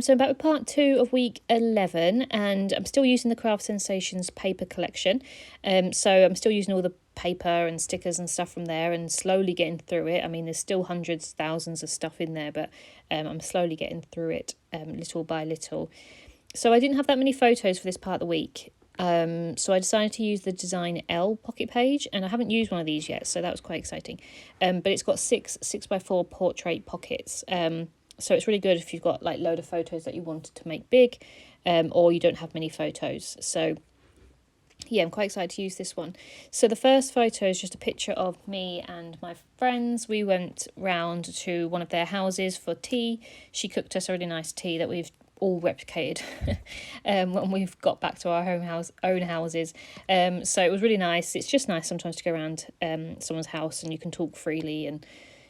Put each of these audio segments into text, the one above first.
So I'm back with part 2 of week 11, and I'm still using the Craft Sensations paper collection. So I'm still using all the paper and stickers and stuff from there and slowly getting through it. I mean, there's still hundreds, thousands of stuff in there, but I'm slowly getting through it little by little. So I didn't have that many photos for this part of the week. So I decided to use the Design L pocket page, and I haven't used one of these yet, so that was quite exciting. But it's got 6x4 portrait pockets. So it's really good if you've got like load of photos that you wanted to make big, or you don't have many photos. So yeah, I'm quite excited to use this one. So the first photo is just a picture of me and my friends. We went round to one of their houses for tea. She cooked us a really nice tea that we've all replicated when we've got back to our own houses. So it was really nice. It's just nice sometimes to go around someone's house and you can talk freely, and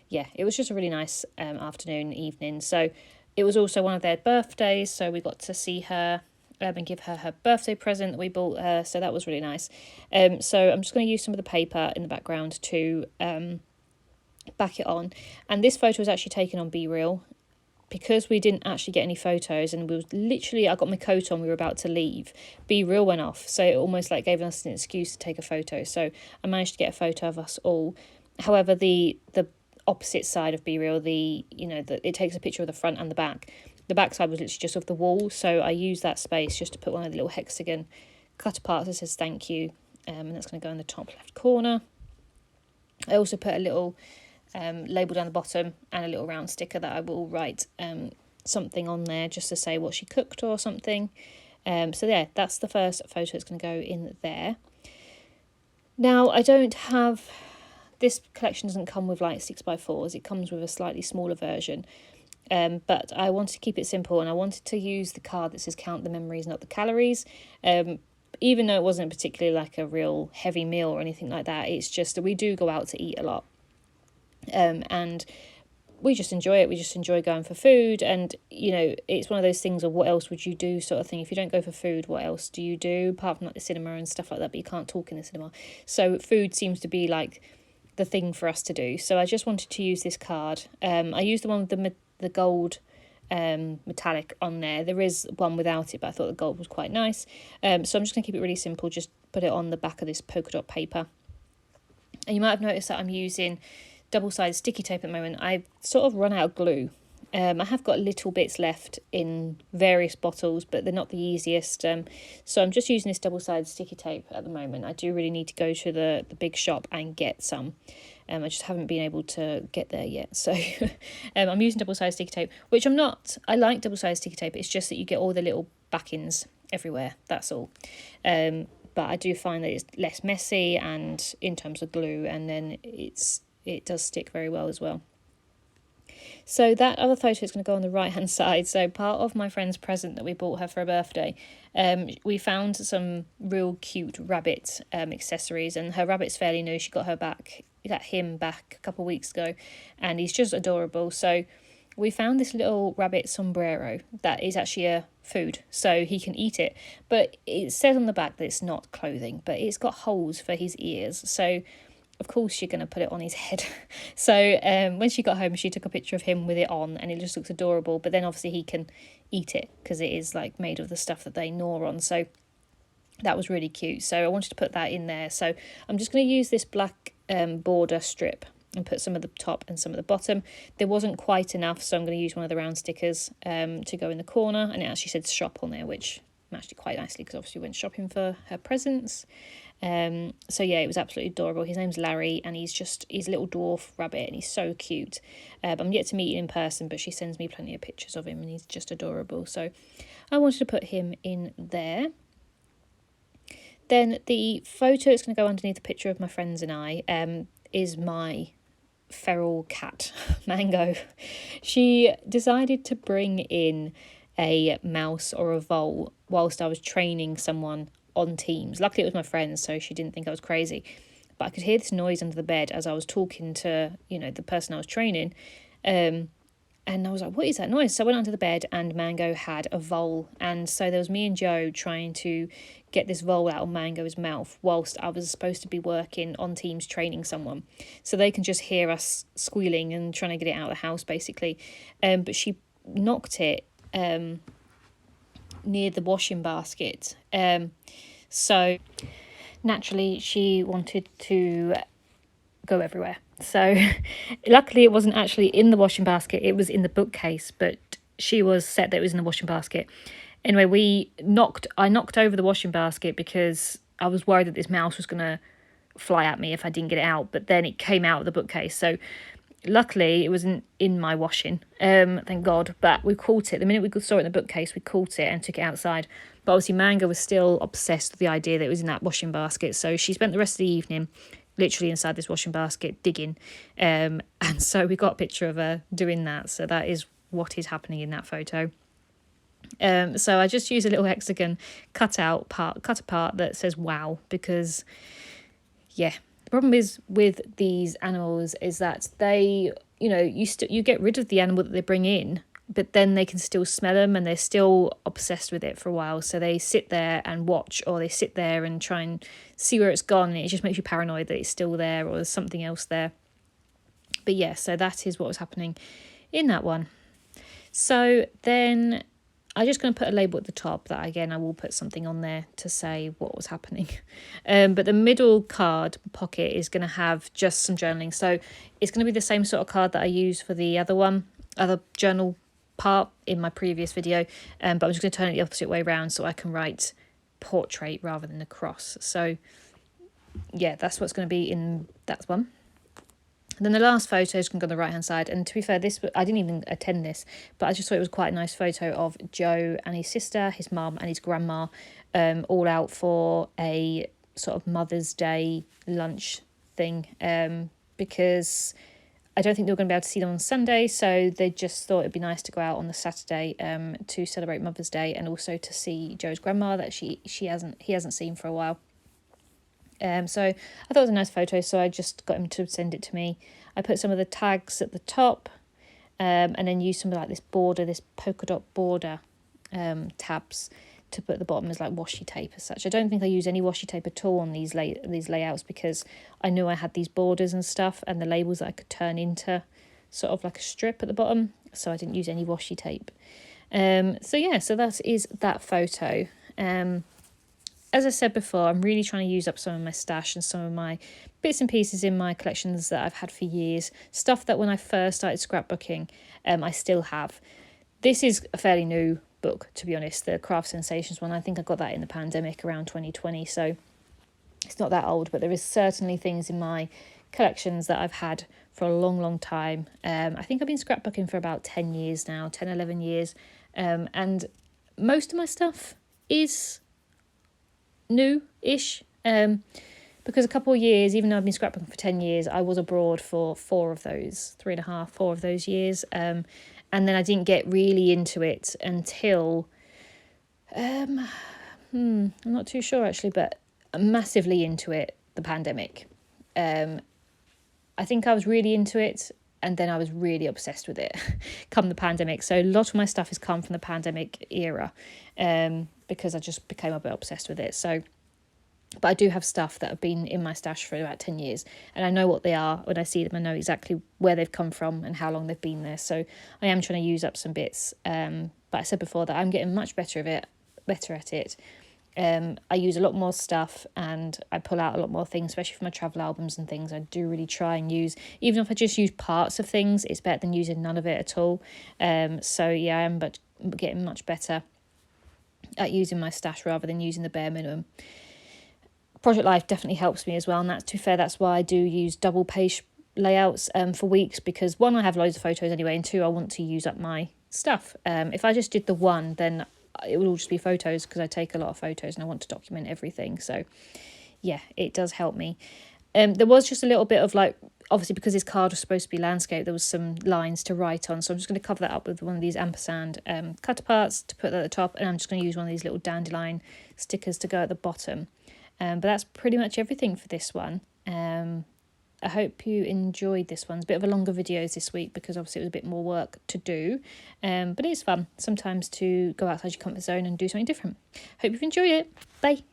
yeah, it was just a really nice afternoon, evening. So it was also one of their birthdays, so we got to see her and give her her birthday present that we bought her, so that was really nice. So I'm just going to use some of the paper in the background to back it on. And this photo was actually taken on Be Real, because we didn't actually get any photos, and we was literally, I got my coat on, we were about to leave, Be Real went off, so it almost like gave us an excuse to take a photo. So I managed to get a photo of us all. However, the opposite side of Be Real, it takes a picture of the front and the back. The back side was literally just off the wall, so I used that space just to put one of the little hexagon cut apart that says thank you, and that's going to go in the top left corner. I also put a little label down the bottom and a little round sticker that I will write something on there just to say what she cooked or something. So yeah, that's the first photo that's going to go in there. Now, this collection doesn't come with like 6x4s, it comes with a slightly smaller version. But I wanted to keep it simple, and I wanted to use the card that says count the memories, not the calories. Even though it wasn't particularly like a real heavy meal or anything like that, it's just that we do go out to eat a lot. And we just enjoy it. We just enjoy going for food, and it's one of those things of what else would you do sort of thing. If you don't go for food, what else do you do apart from like the cinema and stuff like that? But you can't talk in the cinema, so food seems to be like the thing for us to do. So I just wanted to use this card. I used the one with the gold metallic on there. There is one without it, but I thought the gold was quite nice. So I'm just going to keep it really simple, just put it on the back of this polka dot paper. And you might have noticed that I'm using double-sided sticky tape at the moment. I've sort of run out of glue. I have got little bits left in various bottles, but they're not the easiest. So I'm just using this double-sided sticky tape at the moment. I do really need to go to the big shop and get some. I just haven't been able to get there yet. So I'm using double-sided sticky tape, which I like double-sided sticky tape. It's just that you get all the little backings everywhere. That's all. But I do find that it's less messy and in terms of glue, and then it does stick very well as well. So that other photo is going to go on the right hand side. So part of my friend's present that we bought her for her birthday, we found some real cute rabbit accessories, and her rabbit's fairly new. She got him back a couple of weeks ago, and he's just adorable. So we found this little rabbit sombrero that is actually a food, so he can eat it, but it says on the back that it's not clothing, but it's got holes for his ears, so of course you're going to put it on his head. So when she got home, she took a picture of him with it on, and it just looks adorable. But then obviously he can eat it because it is like made of the stuff that they gnaw on. So that was really cute. So I wanted to put that in there. So I'm just going to use this black border strip and put some of the top and some of the bottom. There wasn't quite enough, so I'm going to use one of the round stickers to go in the corner. And it actually said shop on there, which matched it quite nicely because obviously we went shopping for her presents. So yeah, it was absolutely adorable. His name's Larry, and he's a little dwarf rabbit, and he's so cute. I'm yet to meet him in person, but she sends me plenty of pictures of him, and he's just adorable. So I wanted to put him in there. Then the photo that's going to go underneath the picture of my friends and I is my feral cat, Mango. She decided to bring in a mouse or a vole whilst I was training someone on Teams. Luckily it was my friend, so she didn't think I was crazy, but I could hear this noise under the bed as I was talking to the person I was training, and I was like, what is that noise? So I went under the bed, and Mango had a vole, and so there was me and Joe trying to get this vole out of Mango's mouth whilst I was supposed to be working on Teams training someone, so they can just hear us squealing and trying to get it out of the house basically. But she knocked it near the washing basket. So naturally she wanted to go everywhere. So luckily it wasn't actually in the washing basket, it was in the bookcase, but she was set that it was in the washing basket. Anyway, I knocked over the washing basket because I was worried that this mouse was going to fly at me if I didn't get it out, but then it came out of the bookcase. So luckily it wasn't in my washing, thank God, but we caught it. The minute we saw it in the bookcase, we caught it and took it outside. But obviously Manga was still obsessed with the idea that it was in that washing basket, so she spent the rest of the evening literally inside this washing basket digging, and so we got a picture of her doing that. So that is what is happening in that photo. So I just use a little hexagon cut apart that says wow, because yeah, the problem is with these animals is that they, you get rid of the animal that they bring in, but then they can still smell them and they're still obsessed with it for a while. So they sit there and watch, or they sit there and try and see where it's gone, and it just makes you paranoid that it's still there or there's something else there. But yeah, so that is what was happening in that one. So then I'm just going to put a label at the top that, again, I will put something on there to say what was happening. But the middle card pocket is going to have just some journaling. So it's going to be the same sort of card that I used for the other journal part in my previous video. But I'm just going to turn it the opposite way around so I can write portrait rather than a cross. So yeah, that's what's going to be in that one. And then the last photo is going to go on the right hand side, and to be fair, I didn't even attend this, but I just thought it was quite a nice photo of Joe and his sister, his mum and his grandma, all out for a sort of Mother's Day lunch thing, because I don't think they were going to be able to see them on Sunday, so they just thought it'd be nice to go out on the Saturday to celebrate Mother's Day, and also to see Joe's grandma that he hasn't seen for a while. So I thought it was a nice photo, so I just got him to send it to me. I put some of the tags at the top, and then used some of like this polka dot border tabs to put at the bottom as like washi tape as such. I don't think I use any washi tape at all on these layouts, because I knew I had these borders and stuff and the labels that I could turn into sort of like a strip at the bottom, so I didn't use any washi tape. So yeah, so that is that photo. As I said before, I'm really trying to use up some of my stash and some of my bits and pieces in my collections that I've had for years. Stuff that when I first started scrapbooking, I still have. This is a fairly new book, to be honest, the Craft Sensations one. I think I got that in the pandemic around 2020, so it's not that old, but there is certainly things in my collections that I've had for a long, long time. I think I've been scrapbooking for about 10 years now, 10, 11 years, and most of my stuff is new-ish, because a couple of years, even though I've been scrapbooking for 10 years, I was abroad for 4 of those years, and then I didn't get really into it until I'm not too sure actually, but massively into it, the pandemic. I think I was really into it, and then I was really obsessed with it come the pandemic. So a lot of my stuff has come from the pandemic era, because I just became a bit obsessed with it. So, but I do have stuff that have been in my stash for about 10 years, and I know what they are. When I see them, I know exactly where they've come from and how long they've been there. So I am trying to use up some bits, but I said before that I'm getting much better at it. I use a lot more stuff, and I pull out a lot more things, especially for my travel albums and things. I do really try and use, even if I just use parts of things, it's better than using none of it at all. So yeah, I am getting much better at using my stash rather than using the bare minimum. Project Life definitely helps me as well, and that's, to be fair, that's why I do use double page layouts for weeks, because one, I have loads of photos anyway, and two, I want to use up my stuff. If I just did the one, then it would all just be photos, because I take a lot of photos and I want to document everything. So yeah, it does help me. There was just a little bit of like, obviously because this card was supposed to be landscape, there was some lines to write on, so I'm just going to cover that up with one of these ampersand cut aparts to put that at the top, and I'm just going to use one of these little dandelion stickers to go at the bottom. But that's pretty much everything for this one. I hope you enjoyed this one. It's a bit of a longer videos this week because obviously it was a bit more work to do, but it's fun sometimes to go outside your comfort zone and do something different. Hope you've enjoyed it. Bye.